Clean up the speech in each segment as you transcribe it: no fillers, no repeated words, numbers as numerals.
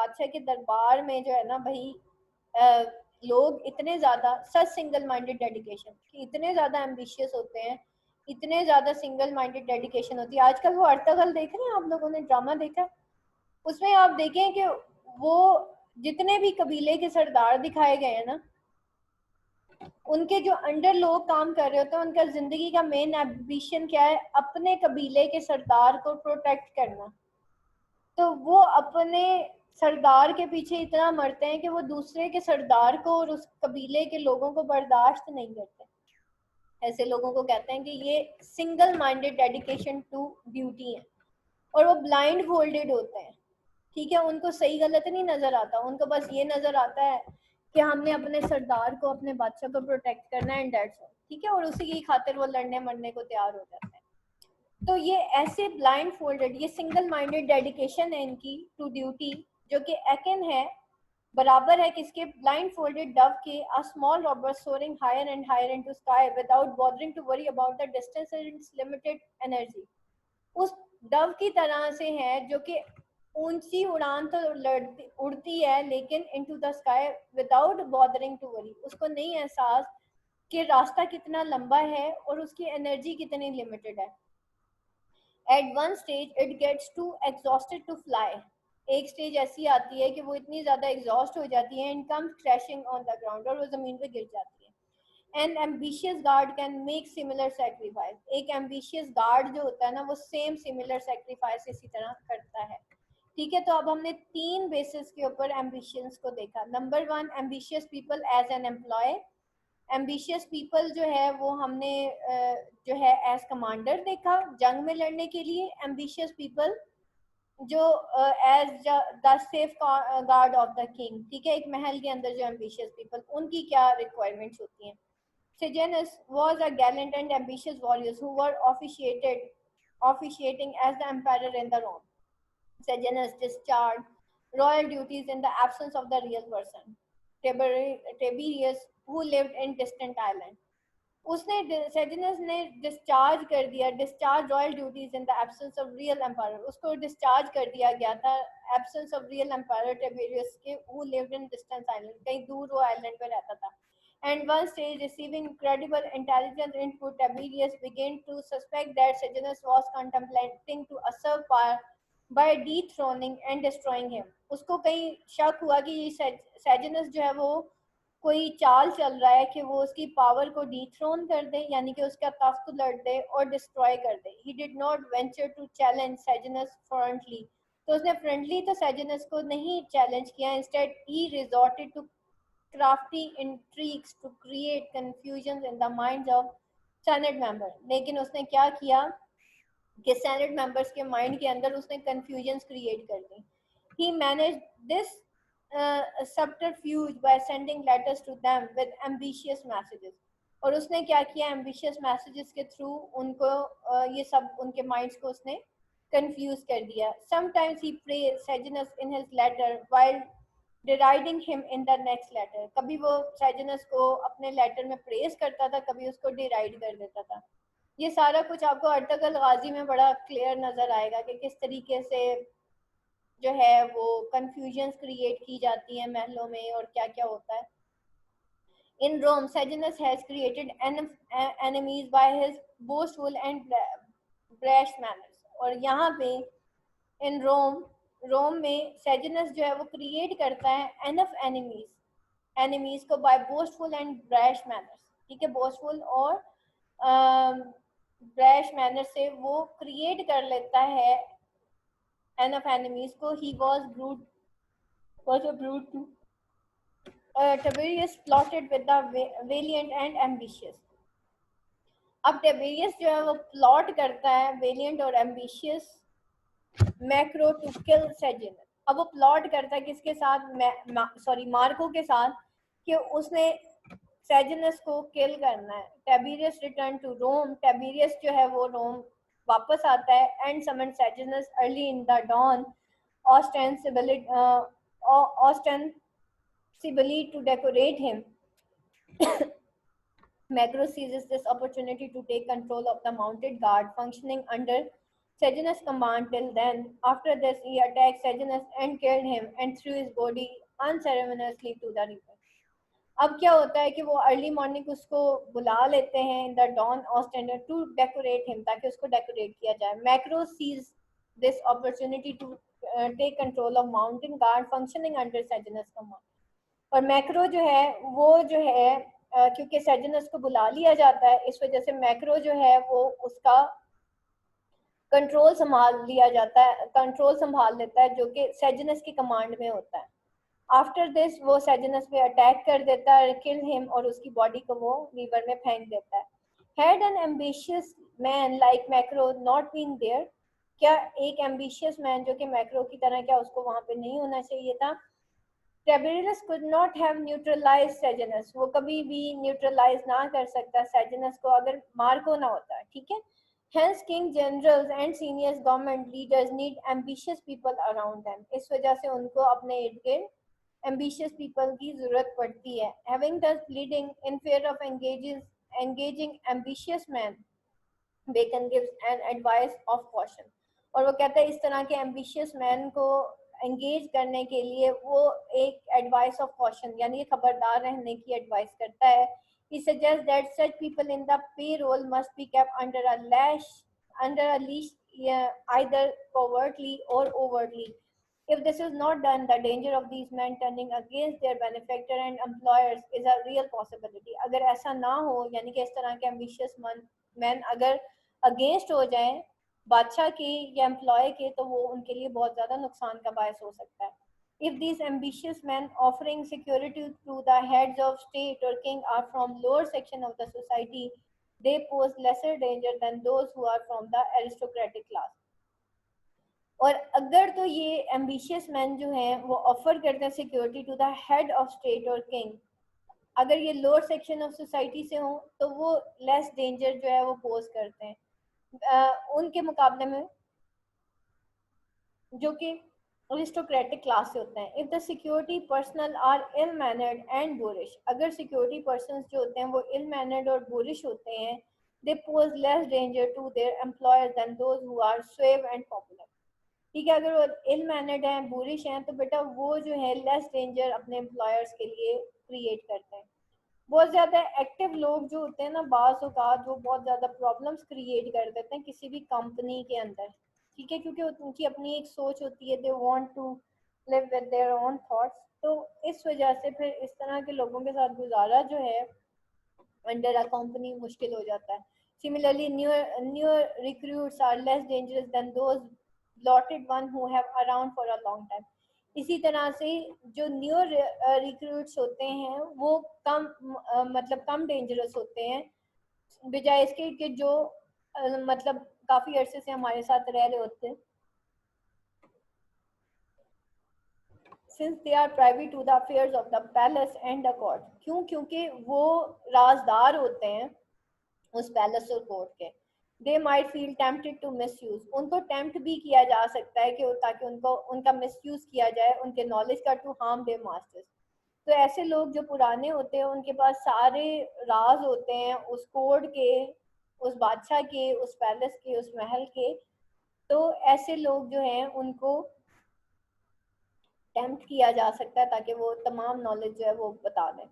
बादशाह के दरबार में जो है ना भाई लोग इतने ज़्यादा सच सिंगल माइंडेड डेडिकेशन कि इतने ज़्यादा एम्बिशियस होते हैं, इतने ज़्यादा सिंगल माइंडेड डेडिकेशन होती है। आजकल वो अर्तगल देख रहे हैं आप लोगों ने, ड्रामा देखा, उसमें आप देखें कि वो जितने भी कबीले के सरदार दिखाए गए हैं ना, उनके जो अंडर लोग काम कर रहे होते हैं, उनका जिंदगी का मेन एम्बिशन क्या है, अपने कबीले के सरदार को प्रोटेक्ट करना। तो वो अपने सरदार के पीछे इतना मरते हैं कि वो दूसरे के सरदार को और उस कबीले के लोगों को बर्दाश्त नहीं करते। ऐसे लोगों को कहते हैं कि ये single minded dedication to duty है, और वो ब्लाइंड फोल्डेड होते हैं। ठीक है, उनको सही गलत नहीं नजर आता, उनको बस ये नजर आता है कि हमने अपने सरदार को, अपने बादशाह को प्रोटेक्ट करना है, एंड दैट्स ऑल। ठीक है, और उसी की खातिर वो लड़ने मरने को तैयार हो जाते हैं। तो ये ऐसे ब्लाइंड फोल्डेड, ये सिंगल माइंडेड डेडिकेशन है इनकी टू ड्यूटी, जो कि एकिन है, बराबर है किसके, ब्लाइंड फोल्डेड डव के, a small robber soaring higher and higher into sky without bothering to worry about the distance and its limited energy. उस डव की तरह से है जो कि ऊंची उड़ान तो उड़ती है, लेकिन into the sky without bothering to worry, उसको नहीं एहसास कि रास्ता कितना लंबा है और उसकी एनर्जी कितनी लिमिटेड है। At one stage it gets to exhausted to fly, एक स्टेज ऐसी आती है कि वो इतनी ज़्यादा एग्जॉस्ट हो जाती है, and comes crashing on the ground, और वो ज़मीन पे गिर जाती है। N ambitious guard can make similar sacrifice, एक एम्बिशियस गार्ड जो होता है ना, वो सेम सिमिलर सेक्रीफाइस इसी तरह करता है। ठीक है, तो अब हमने 3 बेसिस के ऊपर एम्बिशंस को देखा। Number 1, ambitious people as an employ. Ambitious people जो है वो हमने जो है एज कमांडर देखा, जंग में लड़ने के लिए। एम्बिशियस पीपल जो as the safeguard of the king. ठीक है, एक महल के अंदर जो एम्बिशियस पीपल, उनकी क्या रिक्वायरमेंट्स होती हैं। Sejanus was a gallant and ambitious warrior who were officiating as the emperor in the Rome. Sejanus discharged royal duties in the absence of the real person, Tiberius, who lived in distant island. उसने सेजनस ने discharge कर दिया, discharge royal duties in the absence of real empire, उसको discharge कर दिया गया था absence of real empire Tiberius के, who lived in distance island, कहीं दूर वो आइलैंड पे रहता था। And one stage, receiving incredible intelligence input, Tiberius began to suspect that Sejanus was contemplating to usurp power by dethroning and destroying him. उसको कहीं शक हुआ कि सेजनस जो है वो कोई चाल चल रहा है कि वो उसकी पावर को डीथ्रोन कर दे, यानी कि उसका तख्त लड़ दे और डिस्ट्रॉय कर दे। He did not venture to challenge Sejanus frontly, तो उसने फ्रंटली तो सेजनस को नहीं चैलेंज किया, instead he resorted to crafty intrigues to create confusion in the minds of Senate member। लेकिन उसने क्या किया कि Senate members के माइंड के अंदर उसने confusions create कर दी। He managed this subterfuge by sending letters to them with ambitious messages। और उसने क्या किया, ambitious messages के थ्रू उनको ये सब उनके माइंड्स को उसने कंफ्यूज कर दिया। Sometimes he praised Sejanus in his letter while deriding him in the next letter, कभी वो सेजनस को अपने लेटर में प्रेज करता था, कभी उसको डिराइड कर देता था। ये सारा कुछ आपको अर्तगल गाजी में बड़ा क्लियर नजर आएगा कि किस तरीके से जो है वो कंफ्यूजन्स क्रिएट की जाती है महलों में और क्या क्या होता है। In Rome Sejanus has created enemies by his boastful and brash manners, और यहाँ पे इन रोम में सेजनस जो है वो क्रिएट करता है एनफ एनिमीज को by boastful and brash manners. ठीक है, बोस्टफुल और ब्रैश मैनर से वो क्रिएट कर लेता है एनफ एनिमीज को। He was a brute too। Tiberius plotted with the valiant and ambitious। अब टिबेरियस जो है वो प्लॉट करता है वेलियंट और एम्बिशियस मैक्रो टू किल सेजनस। अब वो प्लॉट करता है किसके साथ, मार्को के साथ, कि उसने सेजनस को किल करना है। Tiberius return to Rome, Tiberius जो है वो रोम वापस आता है and summon Sejanus early in the dawn ostensibly to decorate him। Macro seizes this opportunity to take control of the mounted guard functioning under Sejanus' command till then. After this, he attacked Sejanus and killed him and threw his body unceremoniously to the river. अब क्या होता है कि वो early morning उसको बुला लेते हैं in the dawn ostensibly to decorate him, ताकि उसको डेकोरेट किया जाए. Macro seize this opportunity to take control of mountain guard functioning under Sejanus command. और मैक्रो जो है वो जो है क्योंकि सेजनस को बुला लिया जाता है, इस वजह से मैक्रो जो है वो उसका कंट्रोल संभाल लेता है जो कि सेजनस की कमांड में होता है. आफ्टर दिस वो सेजनस पे अटैक कर देता है, किल हिम, और उसकी बॉडी को वो रिवर में फेंक देता है. Had an ambitious man like macro not been there, क्या एक एम्बिशियस मैन जो कि मैक्रो की तरह, क्या उसको वहां पे नहीं होना चाहिए था? Tiberius could not have neutralized Sejanus. वो कभी भी न्यूट्रलाइज ना कर सकता सेजनस को अगर मार्को ना होता. ठीक है. Hence, king generals and senior government leaders need ambitious people around them. इस वजह से उनको अपने इर्द गिर्द ambitious people की जरूरत पड़ती है. Having thus pleading in fear of engaging ambitious men, Bacon gives an advice of caution. और वो कहता है इस तरह के ambitious man को एंगेज करने के लिए वो एक एडवाइस ऑफ कॉशन यानी खबरदार रहने की एडवाइस करता है. He suggests that such people in the payroll must be kept under a leash, either covertly or overtly. If this is not done, the danger of these men turning against their benefactor and employers is a real possibility. अगर ऐसा ना हो, यानी कि इस तरह के ambitious men अगर अगेंस्ट हो जाएं बादशाह के या एम्प्लॉय के, तो वो उनके लिए बहुत ज़्यादा नुकसान का बायस हो सकता है. If these ambitious men offering security to the heads of state or king are from lower section of the society, they pose lesser danger than those who are from the aristocratic class. और अगर तो ये ambitious man जो हैं वो offer करते हैं security to the head of state और किंग, अगर ये लोअर सेक्शन ऑफ सोसाइटी से हो तो वो लेस डेंजर जो है वो पोज करते हैं उनके मुकाबले में जो कि अरिस्टोक्रेटिक क्लास से होते हैं. If the security personnel are ill mannered and boorish, अगर सिक्योरिटी पर्सन जो होते हैं वो इल मैनर्ड और बोरिश होते हैं, they pose less danger to their employers than those who are suave and popular. ठीक है, अगर वो इल मैनर्ड हैं, बोरिश हैं, तो बेटा वो जो है लेस डेंजर अपने एम्प्लॉयर्स के लिए क्रिएट करते हैं. बहुत ज़्यादा एक्टिव लोग जो होते हैं ना, बाज़ औक़ात वो बहुत ज़्यादा प्रॉब्लम्स क्रिएट कर देते हैं किसी भी कंपनी के अंदर. ठीक है, क्योंकि उनकी अपनी एक सोच होती है, they want to live with their own thoughts. तो इस वजह से फिर इस तरह के लोगों के साथ गुजारा जो है अंडर अ कंपनी मुश्किल हो जाता है. Similarly, newer recruits are less dangerous than those blotted one who have around for a long time. इसी तरह से जो न्यू रिक्रूट्स होते हैं वो कम मतलब कम डेंजरस होते हैं बजाय इसके कि जो मतलब काफी अरसे से हमारे साथ रह रहे होते हैं. Since they are private to the affairs of the palace and the court. क्यों? क्योंकि वो राजदार होते हैं उस पैलेस और कोर्ट के. They might feel tempted to misuse, उनको टेम्प्ट भी किया जा सकता है कि ताकि उनको उनका मिसयूज किया जाए उनके नॉलेज का टू हार्म देयर मास्टर्स. तो ऐसे लोग जो पुराने होते हैं उनके पास सारे राज होते हैं उस कोर्ट के, उस बादशाह के, उस पैलेस के, उस महल के. तो ऐसे लोग जो हैं उनको टेम्प्ट किया जा सकता है ताकि वो तमाम नॉलेज जो है वो बता दें.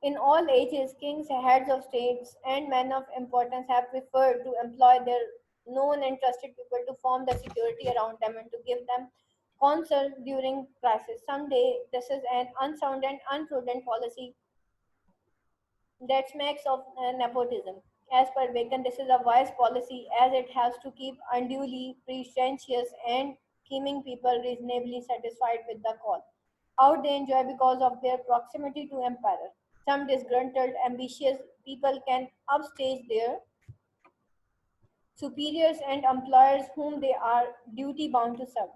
In all ages, kings, heads of states, and men of importance have preferred to employ their known and trusted people to form the security around them and to give them counsel during crisis. Someday, this is an unsound and unprudent policy that smacks of nepotism. As per Bacon, this is a wise policy as it helps to keep unduly pretentious and scheming people reasonably satisfied with the call out they enjoy because of their proximity to empire. Some disgruntled, ambitious people can upstage their superiors and employers whom they are duty bound to serve.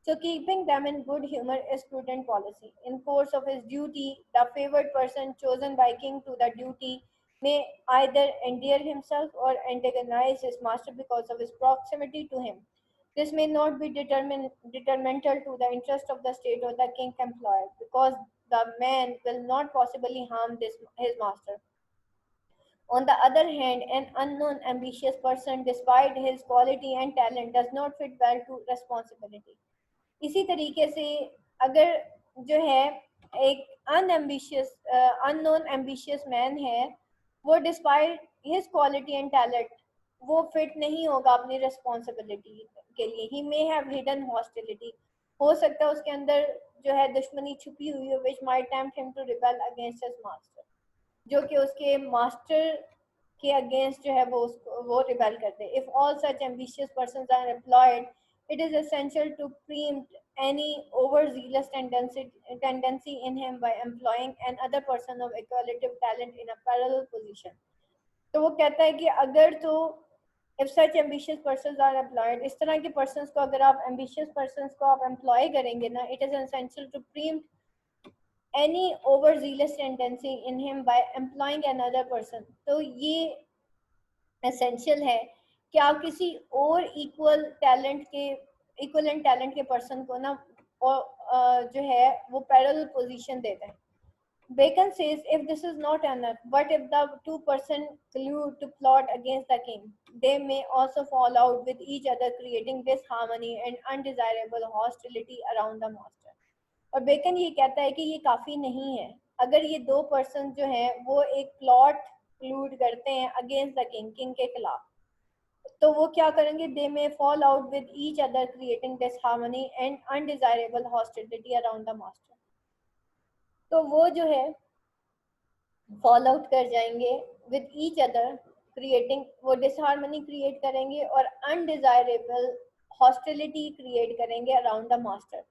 So keeping them in good humor is prudent policy. In course of his duty, the favored person chosen by king to the duty may either endear himself or antagonize his master because of his proximity to him. This may not be detrimental to the interest of the state or the king employer, because the man will not possibly harm his master. On the other hand, an unknown ambitious person, despite his quality and talent, does not fit well to responsibility. इसी तरीके से अगर जो है एक unambitious unknown ambitious man है, वो despite his quality and talent वो फिट नहीं होगा अपनी रिस्पॉन्सिबिलिटी के लिए. ही मे हैव हिडन हॉस्टिलिटी, हो सकता है उसके अंदर जो है दुश्मनी छुपी हुई हो, which might tempt him to rebel against his master, जो कि उसके मास्टर के अगेंस्ट जो है वो उसको वो रिबेल करते हैं. If all such ambitious persons are employed, it is essential to preempt any overzealous tendency in him by employing another person of equalative talent in a parallel position. तो वो कहता है कि अगर तो if such ambitious persons are employed, इस तरह के persons को अगर आप ambitious persons को आप employ करेंगे ना, it is essential to preempt any overzealous tendency in him by employing another person. तो ये essential है कि आप किसी और इक्वलेंट टैलेंट के पर्सन को ना और जो है वो पैरेलल पोजीशन देते हैं. Bacon says, if this is not enough, what if the two-person collude to plot against the king? They may also fall out with each other, creating disharmony and undesirable hostility around the master. और bacon ये कहता है कि ये काफ़ी नहीं है. अगर ये दो पर्सन जो हैं वो एक प्लॉट क्लूड करते हैं अगेंस्ट द किंग के खिलाफ, तो वो क्या करेंगे, they may fall out with each other, creating disharmony and undesirable hostility around the master. तो वो जो है फॉल आउट कर जाएंगे विद ईच अदर, क्रिएटिंग वो डिसहार्मनी क्रिएट करेंगे और अनडिजायरेबल हॉस्टिलिटी क्रिएट करेंगे around the master.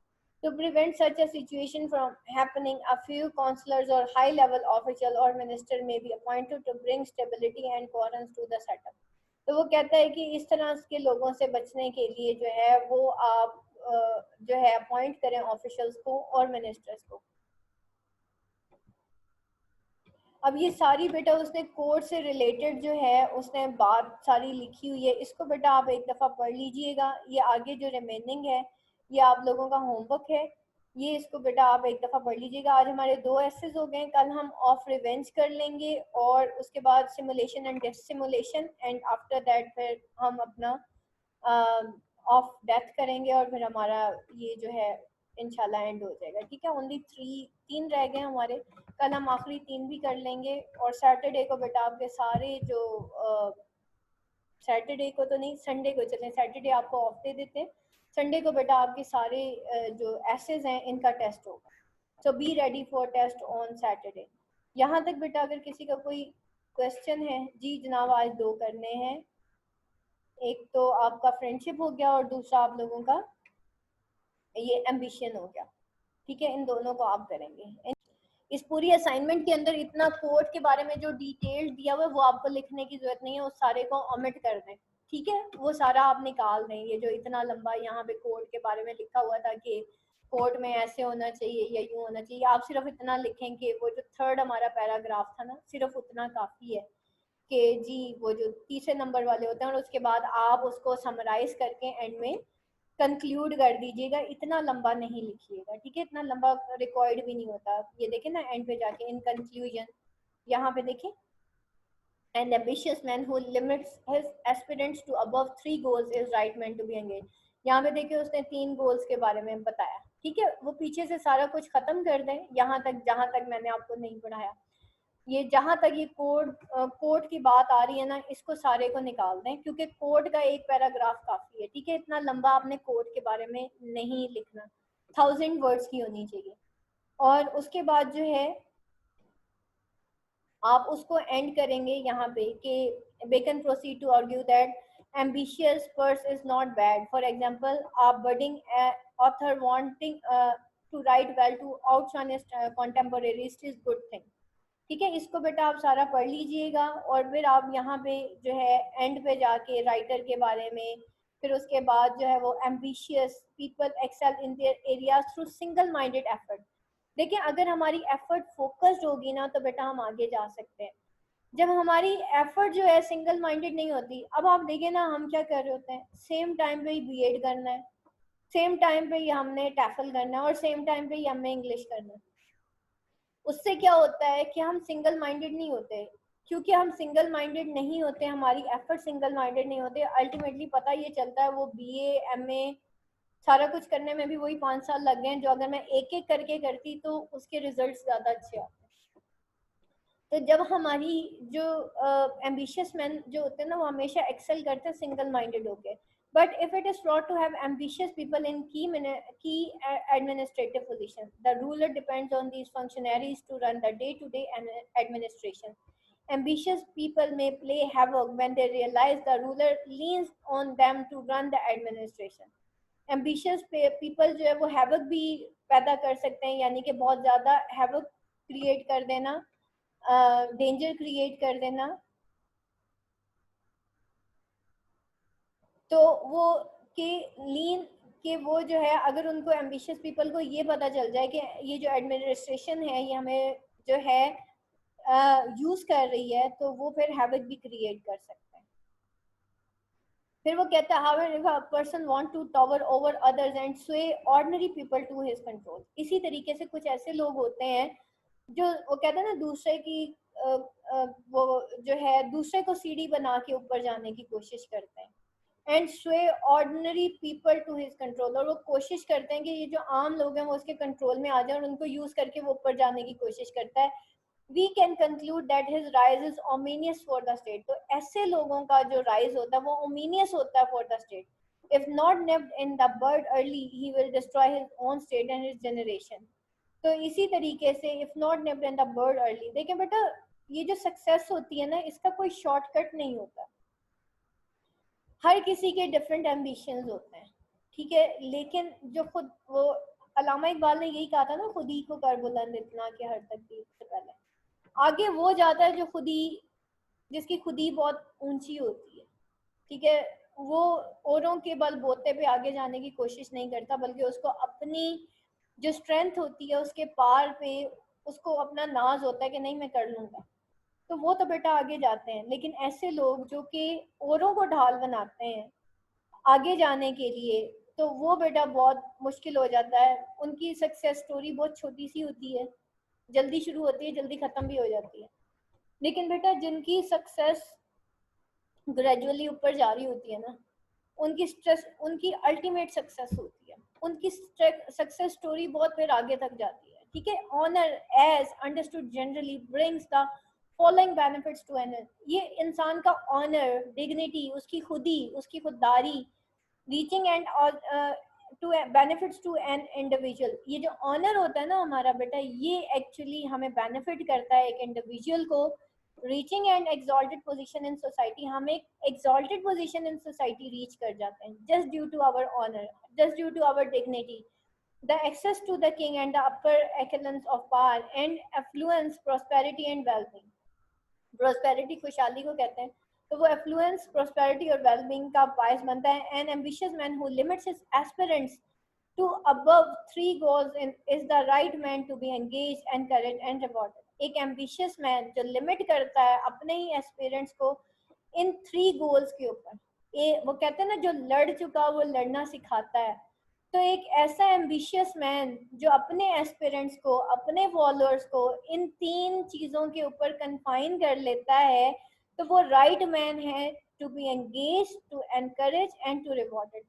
To prevent such a situation from happening, a few councillors or high-level official or minister may be appointed to bring stability and coherence to the setup. तो वो कहता है कि इस तरह के लोगों से बचने के लिए जो है वो आप जो है अपॉइंट करें ऑफिशियल्स को और मिनिस्टर्स को. अब ये सारी बेटा उसने कोर्ट से रिलेटेड जो है उसने बात सारी लिखी हुई है. इसको बेटा आप एक दफ़ा पढ़ लीजिएगा. ये आगे जो रिमेनिंग है ये आप लोगों का होमवर्क है. ये इसको बेटा आप एक दफ़ा पढ़ लीजिएगा. आज हमारे 2 एसेस हो गए. कल हम ऑफ रिवेंज कर लेंगे और उसके बाद simulation and dissimulation, and after that फिर हम अपना ऑफ डेथ करेंगे और फिर हमारा ये जो है इंशाल्लाह एंड हो जाएगा. ठीक है, ओनली 3 रह गए हमारे. कल हम आखिरी 3 भी कर लेंगे. और सैटरडे को बेटा आपके सारे जो सैटरडे को तो नहीं, संडे को चलें, सैटरडे आपको ऑफ दे देते हैं. संडे को बेटा आपके सारे जो एसेस हैं इनका टेस्ट होगा. So be ready for test on Saturday. यहाँ तक बेटा अगर किसी का कोई क्वेश्चन है? जी जनाब, आज 2 करने हैं. एक तो आपका फ्रेंडशिप हो गया और दूसरा आप लोगों का ये एम्बिशन हो गया. ठीक है, इन दोनों को आप करेंगे. इस पूरी असाइनमेंट के अंदर इतना कोर्ट के बारे में जो डिटेल दिया हुआ है वो आपको लिखने की जरूरत नहीं है. उस सारे को ओमिट कर दें. ठीक है, वो सारा आप निकाल दें. ये जो इतना लंबा यहाँ पे कोर्ट के बारे में लिखा हुआ था कि कोर्ट में ऐसे होना चाहिए या यूं होना चाहिए, आप सिर्फ इतना लिखें कि वो जो 3rd हमारा पैराग्राफ था ना, सिर्फ उतना काफ़ी है कि जी वो जो तीसरे नंबर वाले होते हैं, और उसके बाद आप उसको समराइज करके एंड में कंक्लूड कर दीजिएगा. इतना लंबा नहीं लिखिएगा. ठीक है, इतना लंबा रिकॉर्ड भी नहीं होता. ये देखें ना एंड पे जाके इन कंक्लूजन, यहाँ पे देखें, an ambitious man who limits his aspirants to above 3 goals is right man to be engaged. यहाँ पे देखिए उसने 3 गोल्स के बारे में बताया. ठीक है, वो पीछे से सारा कुछ खत्म कर दें यहाँ तक जहाँ तक मैंने आपको नहीं पढ़ाया. ये जहाँ तक ये कोर्ट की बात आ रही है ना, इसको सारे को निकाल दें क्योंकि कोर्ट का एक पैराग्राफ काफ़ी है. ठीक है, इतना लंबा आपने कोर्ट के बारे में नहीं लिखना. 1000 वर्ड्स की होनी चाहिए. और उसके बाद जो है आप उसको एंड करेंगे यहाँ पे कि Bacon proceed to argue that ambitious purse is not bad. For example, a budding author wanting to write well to outshine his contemporaries is good thing. ठीक है, इसको बेटा आप सारा पढ़ लीजिएगा और फिर आप यहाँ पे जो है एंड पे जाके राइटर के बारे में, फिर उसके बाद जो है वो ambitious people excel in their area through single minded effort. देखिए, अगर हमारी एफर्ट फोकस्ड होगी ना तो बेटा हम आगे जा सकते हैं. जब हमारी एफर्ट जो है सिंगल माइंडेड नहीं होती, अब आप देखिए ना हम क्या कर रहे होते हैं, सेम टाइम पे ही बीएड करना है, सेम टाइम पे ही हमने टैफल करना है और सेम टाइम पे ही हमें इंग्लिश करना है. उससे क्या होता है कि हम सिंगल माइंडेड नहीं होते. क्योंकि हम सिंगल माइंडेड नहीं होते, हमारी एफर्ट सिंगल माइंडेड नहीं होते, अल्टीमेटली पता ये चलता है वो बीए एमए सारा कुछ करने में भी वही 5 साल लग गए, जो अगर मैं एक एक करके करती तो उसके रिजल्ट ज्यादा अच्छे आते। तो जब हमारी जो एम्बिशियस मैन जो होते हैं ना, वो हमेशा एक्सेल करते हैं सिंगल माइंडेड होके। But if it is fraud to have ambitious people in key administrative position, the ruler depends on these functionaries to run the day to day administration. Ambitious people may play havoc when they realize the ruler leans on them to run the administration. Ambitious people जो है वो havoc भी पैदा कर सकते हैं, यानी कि बहुत ज़्यादा हैवक क्रिएट कर देना, डेंजर क्रिएट कर देना। तो वो के लीन के वो जो है, अगर उनको एम्बिशियस पीपल को ये पता चल जाए कि ये जो एडमिनिस्ट्रेशन है ये हमें जो है यूज कर रही है, तो वो फिर हैवक भी क्रिएट कर सकते हैं। फिर वो कहता है however if a person want to tower over others and sway ordinary people to his control, इसी तरीके से कुछ ऐसे लोग होते हैं जो वो कहते हैं ना दूसरे की वो जो है दूसरे को सीढ़ी बना के ऊपर जाने की कोशिश करते हैं, and sway ordinary people to his control, और वो कोशिश करते हैं कि ये जो आम लोग हैं वो उसके कंट्रोल में आ जाए और उनको यूज करके वो ऊपर जाने की कोशिश करता है। We can conclude that his rise is ominous for the state, तो ऐसे लोगों का जो rise होता है वो ominous होता है for the state. If not nipped in the bud early, he will destroy his own state and his generation. तो इसी तरीके से if not nipped in the bud early, देखिए बेटा ये जो सक्सेस होती है ना, इसका कोई शॉर्टकट नहीं होता, हर किसी के डिफरेंट एम्बिशंस होते हैं, ठीक है। लेकिन जो खुद वो अलामा इकबाल ने यही कहा था ना, खुद ही को कर बुलंद इतना कि हर तकदीर से पहले आगे वो जाता है जो खुद ही, जिसकी खुद ही बहुत ऊंची होती है, ठीक है। वो औरों के बलबूते पे आगे जाने की कोशिश नहीं करता, बल्कि उसको अपनी जो स्ट्रेंथ होती है उसके पार पे उसको अपना नाज होता है कि नहीं मैं कर लूंगा, तो वो तो बेटा आगे जाते हैं। लेकिन ऐसे लोग जो कि औरों को ढाल बनाते हैं आगे जाने के लिए, तो वो बेटा बहुत मुश्किल हो जाता है। उनकी सक्सेस स्टोरी बहुत छोटी सी होती है, जल्दी शुरू होती है जल्दी खत्म भी हो जाती है। लेकिन बेटा जिनकी सक्सेस ग्रेजुअली ऊपर जा रही होती है ना, उनकी स्ट्रेस उनकी अल्टीमेट सक्सेस होती है, उनकी सक्सेस स्टोरी बहुत फिर आगे तक जाती है, ठीक है। Honour as understood generally brings the following benefits to an, ये इंसान का ऑनर डिग्निटी उसकी खुदी उसकी खुददारी reaching and to benefits to an individual, ये जो ऑनर होता है ना हमारा बेटा, ये एक्चुअली हमें बेनिफिट करता है एक इंडिविजुअल को। Reaching and exalted position in society, हम एक exalted position in society reach कर जाते हैं just due to our honour, just due to our dignity, the access to the king and the upper echelons of power and affluence, prosperity and well-being. Prosperity खुशहाली को कहते हैं, तो वो affluence, prosperity और well-being का बायस बनता है। An ambitious man who limits his aspirants to above 3 goals is the right man to be engaged, encouraged and rewarded. एक ambitious man जो limit करता है अपने ही aspirants को इन 3 goals के ऊपर, वो कहते हैं ना जो लड़ चुका वो लड़ना सिखाता है। तो एक ऐसा एम्बिशियस मैन जो अपने एस्पिरेंट्स को अपने फॉलोअर्स को इन 3 चीजों के ऊपर कन्फाइन कर लेता है, तो वो राइट मैन है to be engage, to encourage and to rewarded.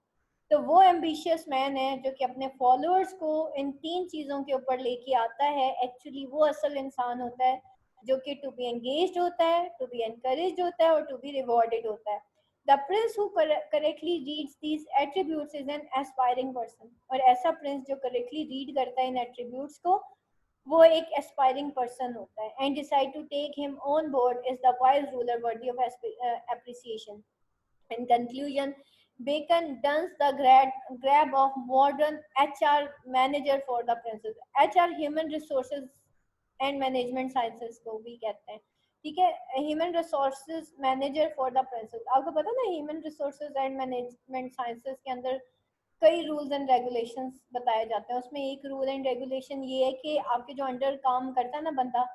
तो वो एम्बिशियस मैन है जो कि अपने फॉलोअर्स को इन 3 चीजों के ऊपर लेके आता है। एक्चुअली वो असल इंसान होता है जो कि टू बी एंगेज होता है, टू बी एनकरेज होता है और टू बी रिवॉर्डेड होता है। The prince who correctly reads these attributes is an aspiring person. और ऐसा प्रिंस जो करेक्टली रीड करता है इन एट्रीब्यूट्स को, वो एक एस्पायरिंग पर्सन होता है। And decide to take him on board is the wise ruler worthy of appreciation. In conclusion, Bacon does the grab of modern HR manager for the princes. HR human resources and management sciences को भी कहते हैं, ठीक है। Human resources manager for the princess, आपको पता ना human resources and management sciences के अंदर कई रूल्स एंड रेगुलेशंस बताए जाते हैं। उसमें एक रूल एंड रेगुलेशन ये है कि आपके जो अंडर काम करता है ना बंदा,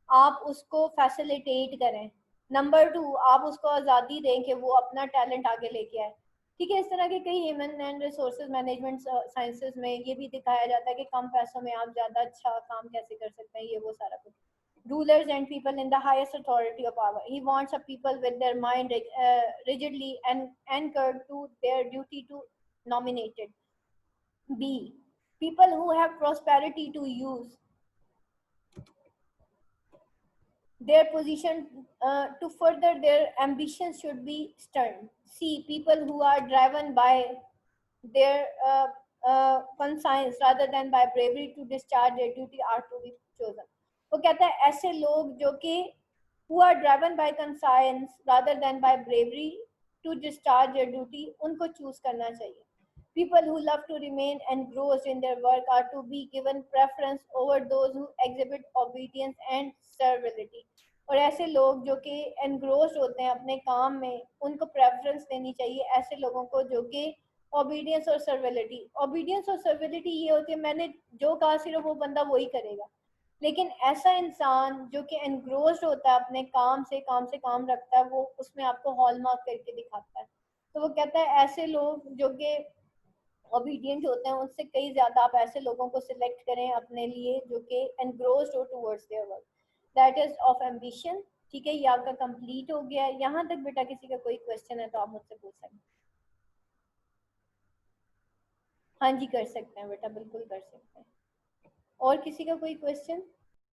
आप उसको फैसिलिटेट करें। नंबर 2, आप उसको आज़ादी दें कि वो अपना टैलेंट आगे लेके आए, ठीक है। इस तरह के कई human and resources management sciences में ये भी दिखाया जाता है कि कम पैसों में आप ज़्यादा अच्छा काम कैसे कर सकते हैं, ये वो सारा कुछ। rulers and people in the highest authority of power. He wants a people with their mind rigidly and anchored to their duty to nominated. B. People who have prosperity to use their position to further their ambitions should be stern. C. People who are driven by their conscience rather than by bravery to discharge their duty are to be chosen. वो कहता है ऐसे लोग जो कि who are driven by conscience rather than by bravery to discharge their duty उनको choose करना चाहिए. People who love to remain engrossed in their work are to be given preference over those who exhibit obedience and servility. और ऐसे लोग जो कि engrossed होते हैं अपने काम में उनको प्रेफरेंस देनी चाहिए ऐसे लोगों को जो कि ओबीडियंस और सर्विलिटी ये होती है मैंने जो कहा सिर्फ वो बंदा वही करेगा लेकिन ऐसा इंसान जो कि एनग्रोस्ड होता है अपने काम से काम रखता है वो उसमें आपको हॉलमार्क करके दिखाता है तो वो कहता है ऐसे लोग जो कि ओबीडियंट होते हैं उनसे कई ज्यादा आप ऐसे लोगों को सिलेक्ट करें अपने लिए जो कि एनग्रोस्ड हो towards their work that is of ambition ठीक है ये आपका कंप्लीट हो गया है यहाँ तक बेटा किसी का कोई क्वेश्चन है तो आप मुझसे पूछ सकते हैं हाँ जी कर सकते हैं बेटा बिल्कुल कर सकते हैं और किसी का कोई क्वेश्चन